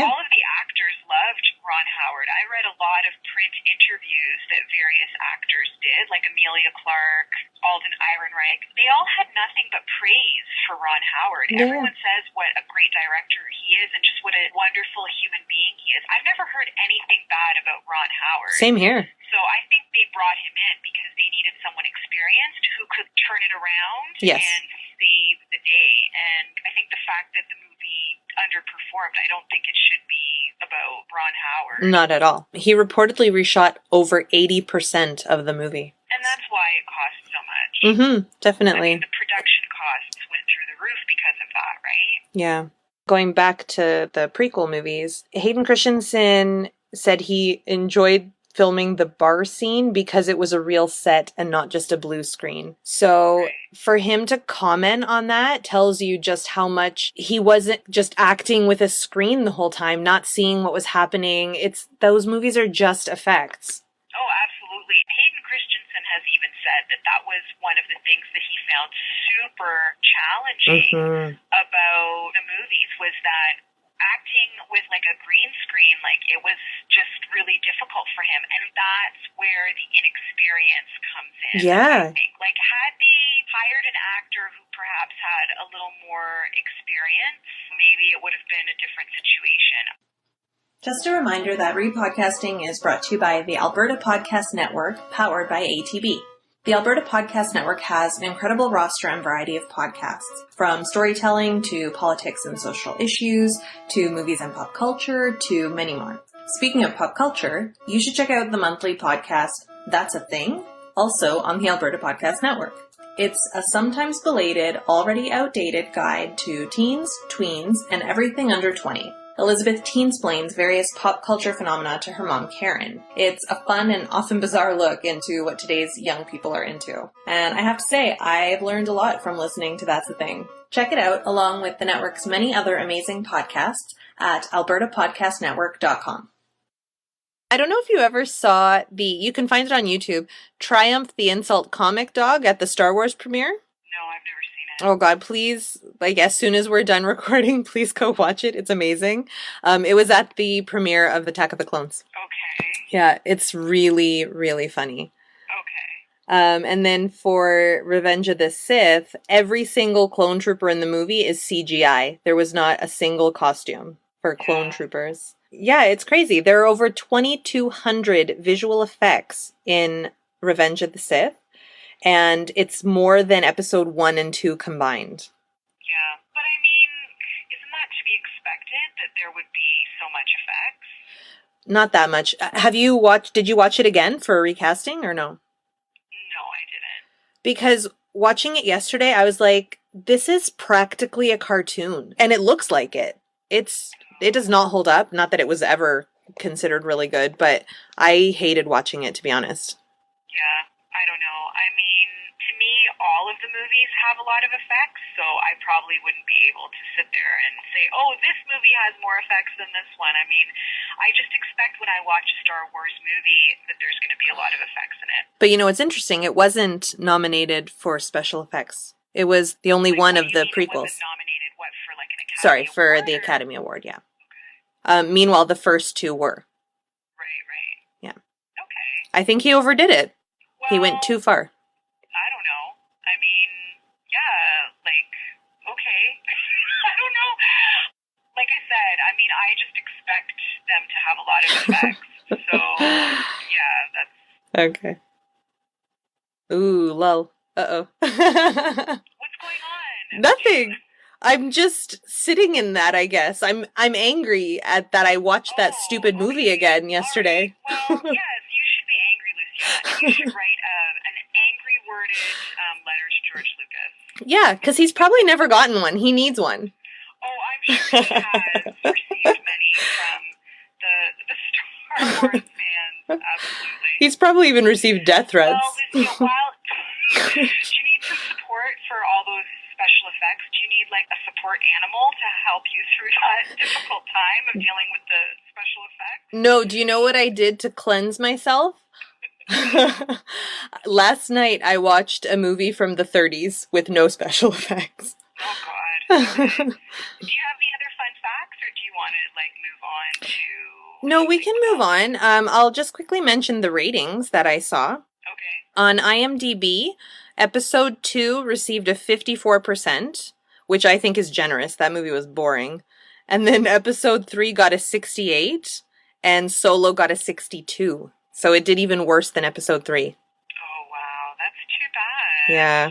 all of the actors loved Ron Howard. I read a lot of print interviews that various actors did, like Amelia Clark, Alden Ehrenreich. They all had nothing but praise for Ron Howard. Yeah. Everyone says what a great director he is and just what a wonderful human being he is. I've never heard anything bad about Ron Howard.
Same here.
So I think they brought him in because they needed someone experienced who could turn it around and save the day. And I think the fact that the movie underperformed, I don't think it should be about Ron Howard.
Not at all. He reportedly reshot over 80% of the movie.
And that's why it cost so much.
Mm-hmm, definitely.
I mean, the production costs went through the roof because of that, right?
Yeah. Going back to the prequel movies, Hayden Christensen said he enjoyed filming the bar scene because it was a real set and not just a blue screen. So for him to comment on that tells you just how much he wasn't just acting with a screen the whole time, not seeing what was happening. Those movies are just effects.
Oh, absolutely. Hayden Christensen has even said that was one of the things that he found super challenging about the movies was that acting with like a green screen, like it was just really difficult for him. And that's where the inexperience comes in.
Yeah.
I think. Like had they hired an actor who perhaps had a little more experience, maybe it would have been a different situation.
Just a reminder that Repodcasting is brought to you by the Alberta Podcast Network, powered by ATB. The Alberta Podcast Network has an incredible roster and variety of podcasts, from storytelling to politics and social issues, to movies and pop culture, to many more. Speaking of pop culture, you should check out the monthly podcast, That's a Thing, also on the Alberta Podcast Network. It's a sometimes belated, already outdated guide to teens, tweens, and everything under 20. Elizabeth teensplains various pop culture phenomena to her mom, Karen. It's a fun and often bizarre look into what today's young people are into. And I have to say, I've learned a lot from listening to That's the Thing. Check it out, along with the network's many other amazing podcasts, at albertapodcastnetwork.com. I don't know if you ever saw you can find it on YouTube, Triumph the Insult Comic Dog at the Star Wars premiere.
No, I've never seen it.
Oh God, please, as soon as we're done recording, please go watch it. It's amazing. It was at the premiere of Attack of the Clones.
Okay.
Yeah, it's really, really funny.
Okay.
And then for Revenge of the Sith, every single clone trooper in the movie is CGI. There was not a single costume for clone troopers. Yeah, it's crazy. There are over 2,200 visual effects in Revenge of the Sith, and it's more than episode 1 and 2 combined.
Yeah, but I mean, isn't that to be expected that there would be so much effects?
Not that much. Did you watch it again for recasting or no?
No, I didn't.
Because watching it yesterday, I was like, this is practically a cartoon. And it looks like it. It does not hold up. Not that it was ever considered really good, but I hated watching it, to be honest.
Yeah, I don't know. I mean, to me, all of the movies have a lot of effects, so I probably wouldn't be able to sit there and say, oh, this movie has more effects than this one. I mean, I just expect when I watch a Star Wars movie that there's going to be a lot of effects in it.
But you know what's interesting? It wasn't nominated for special effects. It was the only one of the prequels.
It wasn't nominated, what, for like an Academy
Sorry,
Award?
for the Academy Award, yeah.
Okay.
Meanwhile, the first two were.
Right.
Yeah.
Okay.
I think he overdid it.
Well,
he went too far.
I don't know. I mean, yeah, like, okay. I don't know. Like I said, I mean, I just expect them to have a lot of effects. So, yeah, that's...
Okay. Ooh, lol. Uh-oh.
What's going on?
Nothing. I'm just sitting in that, I guess. I'm angry at that I watched that stupid movie again yesterday.
Right. Well, yes, you should be angry, Lucia. And you should write an angry worded letter to George Lucas.
Yeah, because he's probably never gotten one. He needs one.
Oh, I'm sure he has received many from the Star Wars fans. Absolutely.
He's probably even received death threats.
Well, Lucia, do you need some support for all those special effects? Do you need like a support animal to help you through that difficult time of dealing with the special effects?
No, do you know what I did to cleanse myself? Last night I watched a movie from the 30s with no special effects.
Oh God. Okay. Do you have any other fun facts, or do you want to like move on to...
No, we can move on. I'll just quickly mention the ratings that I saw.
Okay.
On IMDb, episode 2 received a 54%, which I think is generous. That movie was boring. And then episode 3 got a 68, and Solo got a 62. So it did even worse than episode 3.
Oh, wow. That's too bad.
Yeah.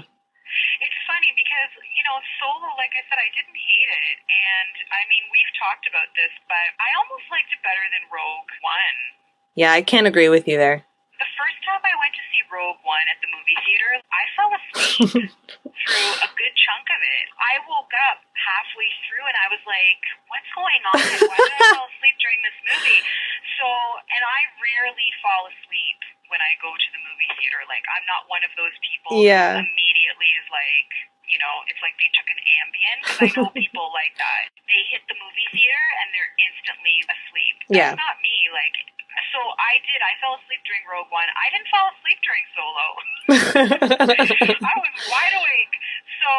It's funny because, you know, Solo, like I said, I didn't hate it. And, I mean, we've talked about this, but I almost liked it better than Rogue One.
Yeah, I can't agree with you there.
The first time I went to see Rogue One at the movie theater, I fell asleep through a good chunk of it. I woke up halfway through and I was like, what's going on? Why did I fall asleep during this movie? So, and I rarely fall asleep when I go to the movie theater. Like, I'm not one of those people who immediately is like, you know, it's like they took an Ambien, because I know people like that. They hit the movie theater and they're instantly asleep. That's not me. Like, so I fell asleep during Rogue One. I didn't fall asleep during Solo. I was wide awake. So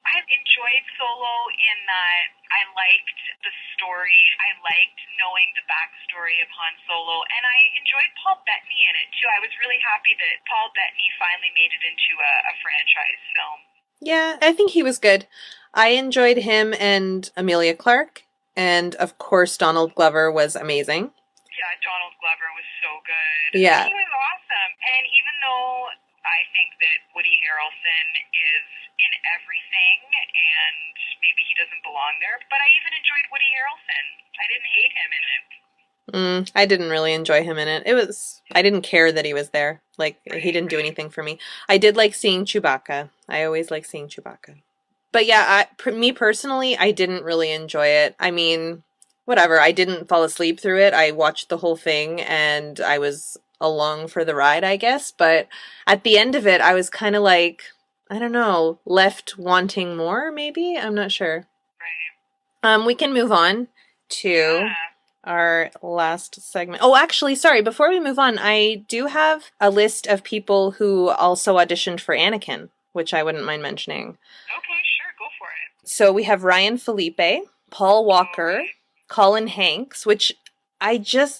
I enjoyed Solo in that I liked the story. I liked knowing the backstory of Han Solo. And I enjoyed Paul Bettany in it, too. I was really happy that Paul Bettany finally made it into a franchise film.
Yeah, I think he was good. I enjoyed him and Emilia Clarke. And, of course, Donald Glover was amazing.
Yeah, Donald Glover was so good.
Yeah.
He was awesome. And even though I think that Woody Harrelson is in everything and maybe he doesn't belong there, but I even enjoyed Woody Harrelson. I didn't hate him in it.
I didn't really enjoy him in it. I didn't care that he was there. Like, he didn't do anything for me. I did like seeing Chewbacca. I always like seeing Chewbacca. But yeah, me personally, I didn't really enjoy it. I mean, whatever. I didn't fall asleep through it. I watched the whole thing and I was along for the ride, I guess. But at the end of it, I was kind of like, I don't know, left wanting more, maybe? I'm not sure.
Right.
We can move on to our last segment. Oh, actually, sorry, before we move on, I do have a list of people who also auditioned for Anakin, which I wouldn't mind mentioning.
Okay, sure, go for it.
So we have Ryan Felipe, Paul Walker, Colin Hanks, which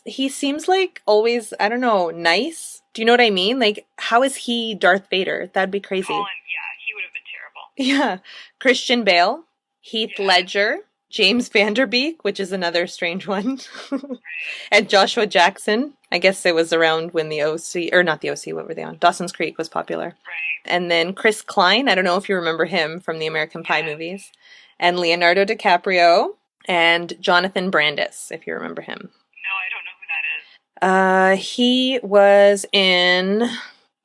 he seems like always, I don't know, nice. Do you know what I mean? Like, how is he Darth Vader? That'd be crazy.
Colin, yeah, he would have been terrible.
Yeah. Christian Bale, Heath Ledger, James Vanderbeek, which is another strange one.
Right.
And Joshua Jackson. I guess it was around when the OC, or not the OC, what were they on? Dawson's Creek was popular.
Right.
And then Chris Klein. I don't know if you remember him from the American Pie movies. And Leonardo DiCaprio. And Jonathan Brandis, if you remember him.
No, I don't know who that is.
He was in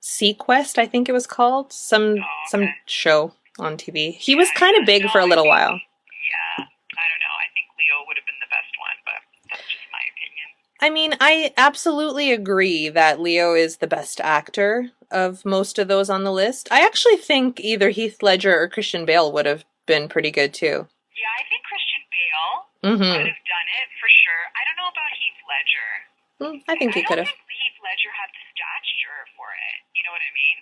Sequest, I think it was called. Some show on TV. He was kind of big for a little while.
Yeah, I don't know. I think Leo would have been the best one, but that's just my opinion.
I mean, I absolutely agree that Leo is the best actor of most of those on the list. I actually think either Heath Ledger or Christian Bale would have been pretty good too.
Yeah, I think Christian Bale could have done it for sure. I don't know about Heath Ledger.
I think he could have.
I don't think Heath Ledger had the stature for it. You know what I mean?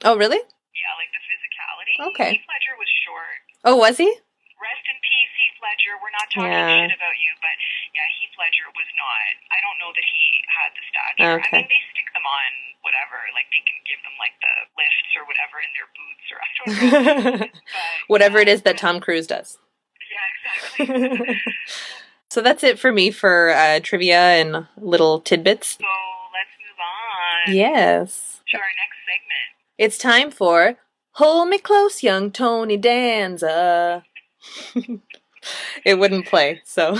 Oh, really?
Yeah, like the physicality.
Okay.
Heath Ledger was short.
Oh, was he?
Rest in peace, Heath Ledger. We're not talking shit about you, but yeah, Heath Ledger was not. I don't know that he had the stature.
Okay.
I mean, they stick them on whatever. Like, they can give them, like, the lifts or whatever in their boots or I don't know. But,
whatever it is that Tom Cruise does.
Yeah, exactly.
So that's it for me for trivia and little tidbits.
So let's move on.
Yes.
To our next segment.
It's time for Hold Me Close, Young Tony Danza. It wouldn't play, so.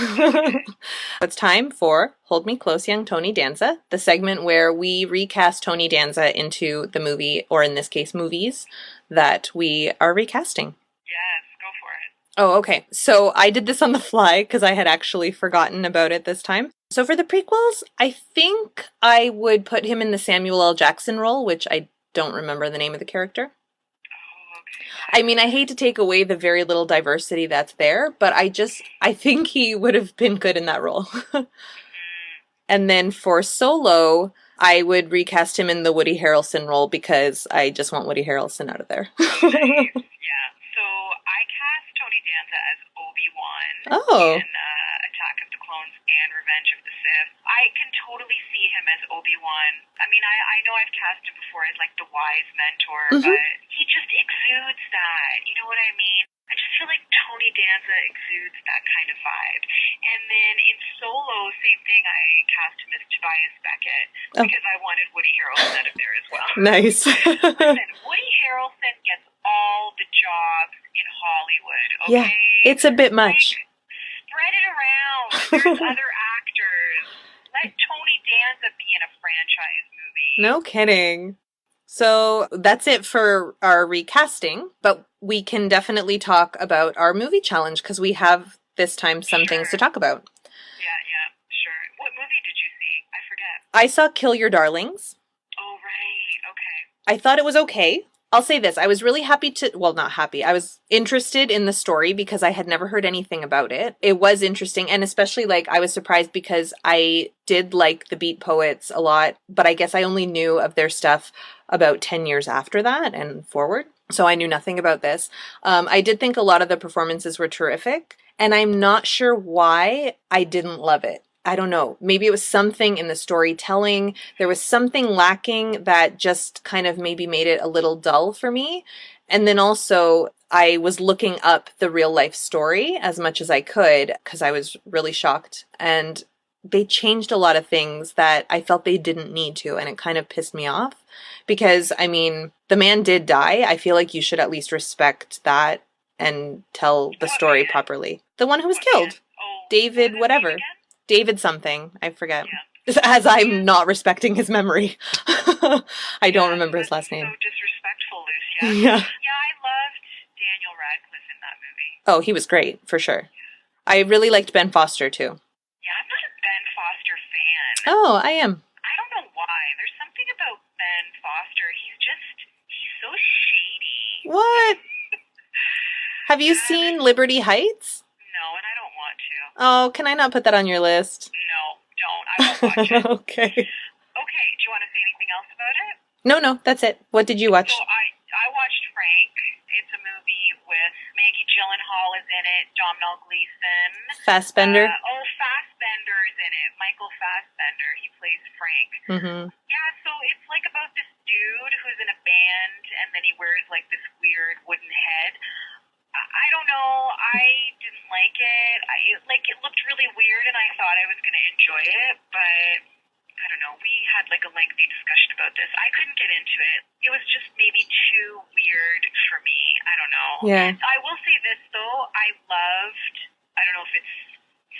It's time for Hold Me Close, Young Tony Danza, the segment where we recast Tony Danza into the movie, or in this case, movies, that we are recasting.
Yes, go for it.
Oh, okay. So I did this on the fly because I had actually forgotten about it this time. So for the prequels, I think I would put him in the Samuel L. Jackson role, which I don't remember the name of the character. I mean, I hate to take away the very little diversity that's there, but I think he would have been good in that role. And then for Solo, I would recast him in the Woody Harrelson role because I just want Woody Harrelson out of there.
Nice. Yeah. So I cast Tony Danza as Obi-Wan in Attack of the Clones and Revenge of the Sith. I can totally see him as Obi-Wan. I mean, I know I've cast him before as like the wise mentor, but he just exudes that. You know what I mean? I just feel like Tony Danza exudes that kind of vibe. And then in Solo, same thing, I cast him as Tobias Beckett because I wanted Woody Harrelson out of there as well.
Nice.
Listen, Woody Harrelson gets all the jobs in Hollywood, okay?
Yeah, it's a bit much.
Like, spread it around. There's other actors. Let Tony Danza be in a franchise movie.
No kidding. So that's it for our recasting, but we can definitely talk about our movie challenge because we have this time some things to talk about.
Yeah, sure. What movie did you see? I forget.
I saw Kill Your Darlings.
Oh, right. Okay.
I thought it was okay. I'll say this. I was really happy not happy. I was interested in the story because I had never heard anything about it. It was interesting. And especially I was surprised because I did like the Beat Poets a lot, but I guess I only knew of their stuff about 10 years after that and forward. So I knew nothing about this. I did think a lot of the performances were terrific, and I'm not sure why I didn't love it. I don't know. Maybe it was something in the storytelling. There was something lacking that just kind of maybe made it a little dull for me. And then also I was looking up the real life story as much as I could because I was really shocked. And they changed a lot of things that I felt they didn't need to. And it kind of pissed me off because, I mean, the man did die. I feel like you should at least respect that and tell the story properly. The one who was killed. David whatever. David something. I forget. Yeah. As I'm not respecting his memory. I don't remember his last name.
So disrespectful, Lucia.
Yeah.
Yeah, I loved Daniel Radcliffe in that movie.
Oh, he was great, for sure. I really liked Ben Foster, too.
Yeah, I'm not a Ben Foster fan.
Oh, I am.
I don't know why. There's something about Ben Foster. He's so shady.
What? Have you seen Liberty Heights?
No, and I don't want to.
Oh, can I not put that on your list?
No, don't. I won't watch it.
Okay.
Okay, do you want to say anything else about it?
No, that's it. What did you watch?
So I watched Frank. It's a movie with Maggie Gyllenhaal is in it, Domhnall Gleeson.
Fassbender?
Fassbender is in it. Michael Fassbender. He plays Frank.
Mm-hmm.
Yeah, so it's about this dude who's in a band, and then he wears this weird wooden head. I don't know. I didn't didn't like it. It looked really weird, and I thought I was going to enjoy it, but I don't know. We had like a lengthy discussion about this. I couldn't get into it. It was just maybe too weird for me. I don't know.
Yeah.
I will say this though. I don't know if it's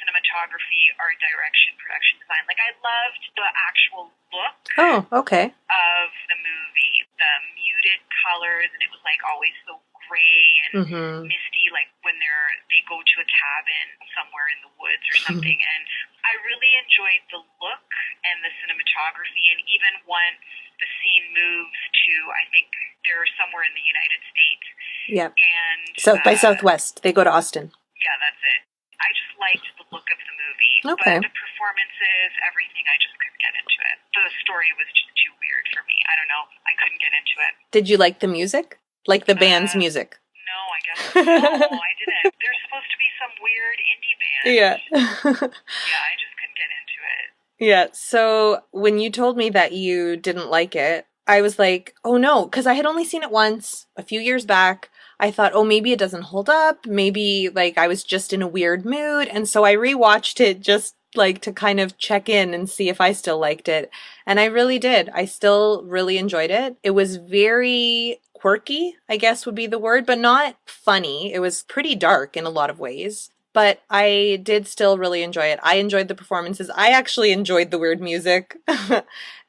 cinematography, art direction, production design. Like, I loved the actual look
Oh, okay.
of the movie. The muted colors, and it was like always so gray and misty, like when they go to a cabin somewhere in the woods or something. And I really enjoyed the look and the cinematography, and even once the scene moves to, I think they're somewhere in the United States.
Yeah.
And
South by Southwest. They go to Austin.
Yeah, that's it. I just liked the look of the movie.
Okay.
But the performances, everything, I just couldn't get into it. The story was just too weird for me. I don't know. I couldn't get into it.
Did you like the music? Like the band's music?
No, I guess no, I didn't. There's supposed to be some weird indie band.
Yeah.
Yeah, I just couldn't get into it.
Yeah, so when you told me that you didn't like it, I was like, oh no, because I had only seen it once, a few years back. I thought, oh, maybe it doesn't hold up. Maybe, like, I was just in a weird mood. And so I rewatched it just, like, to kind of check in and see if I still liked it. And I really did. I still really enjoyed it. It was very quirky, I guess would be the word, but not funny. It was pretty dark in a lot of ways. But I did still really enjoy it. I enjoyed the performances. I actually enjoyed the weird music.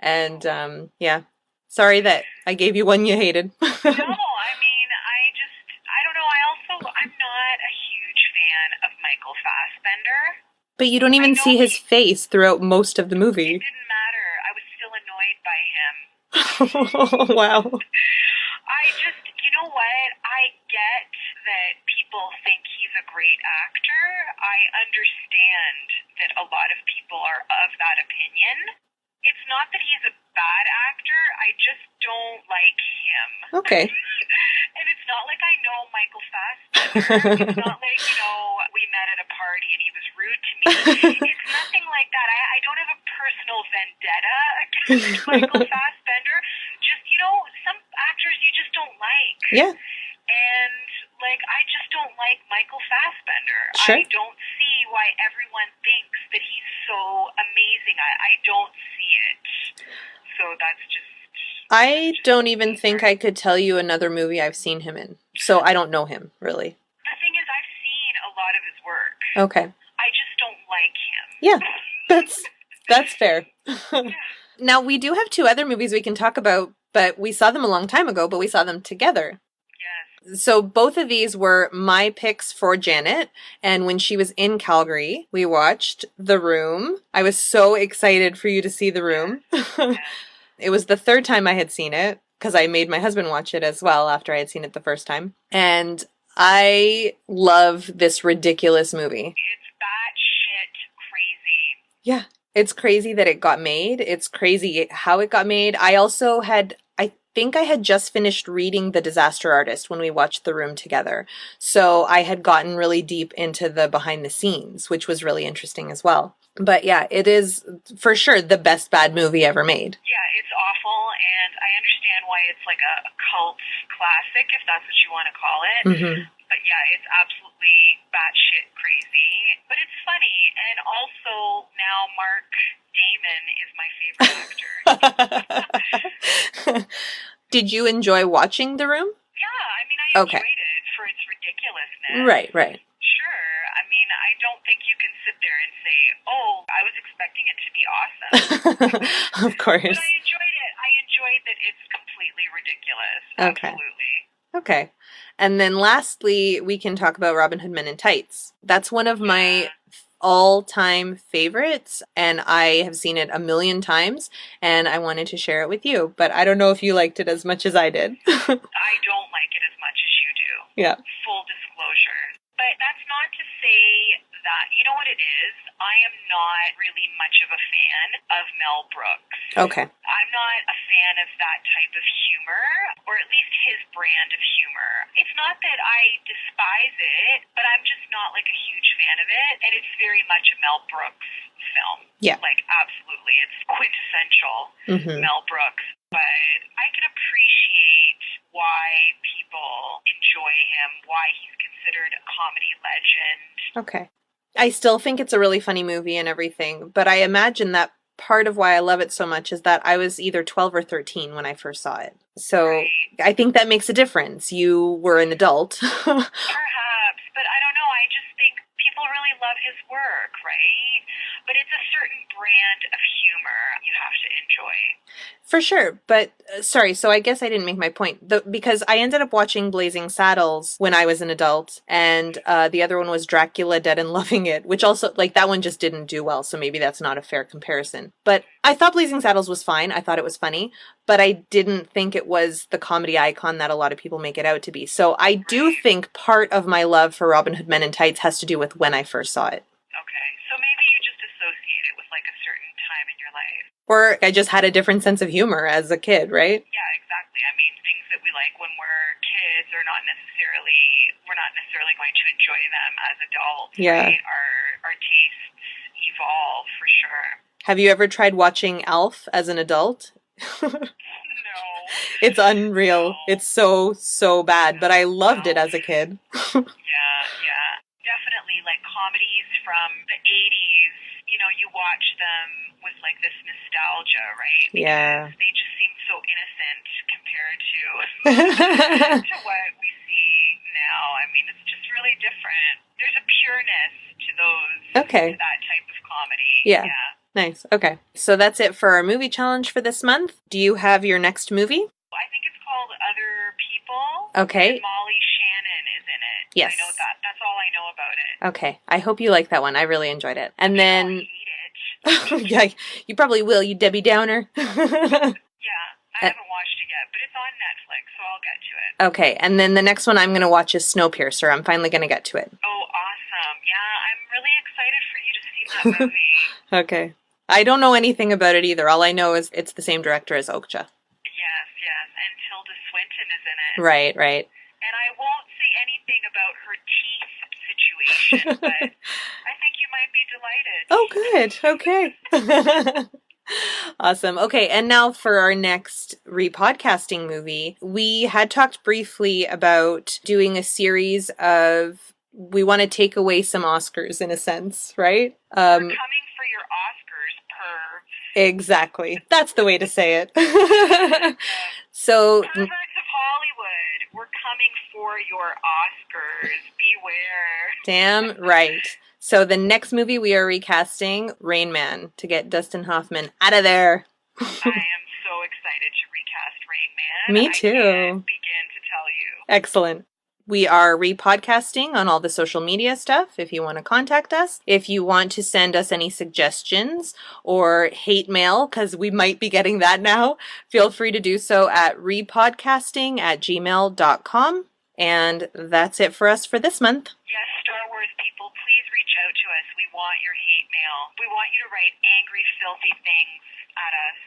And, yeah. Sorry that I gave you one you hated.
No, I mean, I don't know. I'm not a huge fan of Michael Fassbender.
But you don't even see his face throughout most of the movie.
It didn't matter. I was still annoyed by him.
Wow.
You know what? I get that people think he's a great actor. I understand that a lot of people are of that opinion. It's not that he's a bad actor. I just don't like him.
Okay.
And it's not like I know Michael Fassbender. It's not like, we met at a party and he was rude to me. It's nothing like that. I don't have a personal vendetta against Michael Fassbender. Just, some actors you just don't like.
Yeah.
And, I just don't like Michael Fassbender.
Sure.
I don't see why everyone thinks that he's so amazing. I don't see it. So that's just...
I don't even think I could tell you another movie I've seen him in. So I don't know him, really.
The thing is, I've seen a lot of his work.
Okay.
I just don't like him.
Yeah, that's fair. Now, we do have two other movies we can talk about, but we saw them a long time ago, but we saw them together.
Yes.
So both of these were my picks for Janet, and when she was in Calgary, we watched The Room. I was so excited for you to see The Room.
Yes.
It was the third time I had seen it, because I made my husband watch it as well after I had seen it the first time. And I love this ridiculous movie.
It's batshit crazy.
Yeah. It's crazy that it got made. It's crazy how it got made. I think I had just finished reading The Disaster Artist when we watched The Room together. So I had gotten really deep into the behind the scenes, which was really interesting as well. But yeah, it is for sure the best bad movie ever made.
Yeah, it's awful, and I understand why it's like a cult classic, if that's what you want to call it.
Mm-hmm.
But yeah, it's absolutely batshit crazy. But it's funny, and also now Mark Damon is my favorite actor.
Did you enjoy watching The Room?
Yeah, I mean, I enjoyed it for its ridiculousness.
Right.
Sure. I mean, I don't think you can sit there and say, oh, I was expecting it to be awesome.
Of course.
But I enjoyed it. I enjoyed that it's completely ridiculous.
Okay.
Absolutely.
Okay. And then lastly, we can talk about Robin Hood Men in Tights. That's one of my all-time favorites, and I have seen it a million times, and I wanted to share it with you. But I don't know if you liked it as much as I did.
I don't like it as much as you do.
Yeah.
Full disclosure. But that's not to say that, you know what it is? I am not really much of a fan of Mel Brooks.
Okay.
I'm not a fan of that type of humor, or at least his brand of humor. It's not that I despise it, but I'm just not like a huge fan of it, and it's very much a Mel Brooks film.
Yeah.
Like, absolutely. It's quintessential Mel Brooks. But I can appreciate why people enjoy him why he's considered a comedy legend.
Okay. I still think it's a really funny movie and everything, but I imagine that part of why I love it so much is that I was either 12 or 13 when I first saw it. So
Right.
I think that makes a difference. You were an adult.
Perhaps, but I don't know. I just think people really love his work, right? But it's a certain brand of humor you have to enjoy.
For sure, but sorry, so I guess I didn't make my point. Because I ended up watching Blazing Saddles when I was an adult, and the other one was Dracula Dead and Loving It, which also, like, that one just didn't do well, so maybe that's not a fair comparison. But I thought Blazing Saddles was fine. I thought it was funny, but I didn't think it was the comedy icon that a lot of people make it out to be. So I do think part of my love for Robin Hood Men in Tights has to do with when I first saw it.
Okay, so maybe you just associate it with like a certain time in your life.
Or I just had a different sense of humor as a kid, right?
Yeah, exactly. I mean, things that we like when we're kids are we're not necessarily going to enjoy them as adults.
Yeah.
Right? Our tastes evolve for sure.
Have you ever tried watching Elf as an adult?
No.
It's unreal.
No.
It's so bad, but I loved it as a kid.
Yeah. Definitely like comedies from the 80s, you know, you watch them with like this nostalgia, right? Because
Yeah.
they just seem so innocent compared to to what we see now. I mean, it's just really different. There's a pureness to to that type of comedy.
Yeah. Nice. Okay. So that's it for our movie challenge for this month. Do you have your next movie?
I think it's called Other People.
Okay.
And Molly Shannon is in it.
Yes.
I know that. That's all I know about it.
Okay. I hope you like that one. I really enjoyed it. And
I
then
hate it.
yeah, you probably will, you Debbie Downer.
Yeah, I haven't watched it yet, but it's on Netflix, so I'll get to it.
Okay. And then the next one I'm going to watch is Snowpiercer. I'm finally going to get to it.
Oh, awesome. Yeah, I'm really excited for you to see that movie.
Okay. I don't know anything about it either. All I know is it's the same director as Okja.
Yes. And Tilda Swinton is in it.
Right.
And I won't say anything about her teeth situation, but I think you might be delighted.
Oh, good. Okay. Awesome. Okay, and now for our next repodcasting movie. We had talked briefly about doing a series of, we want to take away some Oscars in a sense, right?
We're coming for your Oscars, pervs.
Exactly. That's the way to say it. So,
Perverts of Hollywood, we're coming for your Oscars. Beware.
damn right. So the next movie we are recasting, Rain Man, to get Dustin Hoffman out of there.
I am so excited to recast Rain Man.
Me too.
I can't begin to tell you.
Excellent. We are repodcasting on all the social media stuff if you want to contact us. If you want to send us any suggestions or hate mail, because we might be getting that now, feel free to do so at repodcasting@gmail.com. And that's it for us for this month.
Yes, Star Wars people, please reach out to us. We want your hate mail. We want you to write angry, filthy things at us.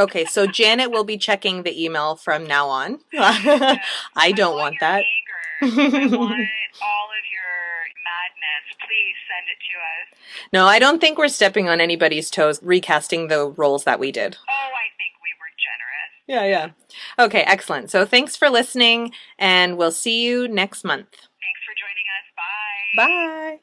Okay, so Janet will be checking the email from now on.
Yes,
I don't want that.
Anger. I want all of your madness. Please send it to us.
No, I don't think we're stepping on anybody's toes recasting the roles that we did.
Oh, I think we were generous.
Yeah. Okay, excellent. So thanks for listening, and we'll see you next month.
Thanks for joining us. Bye.
Bye.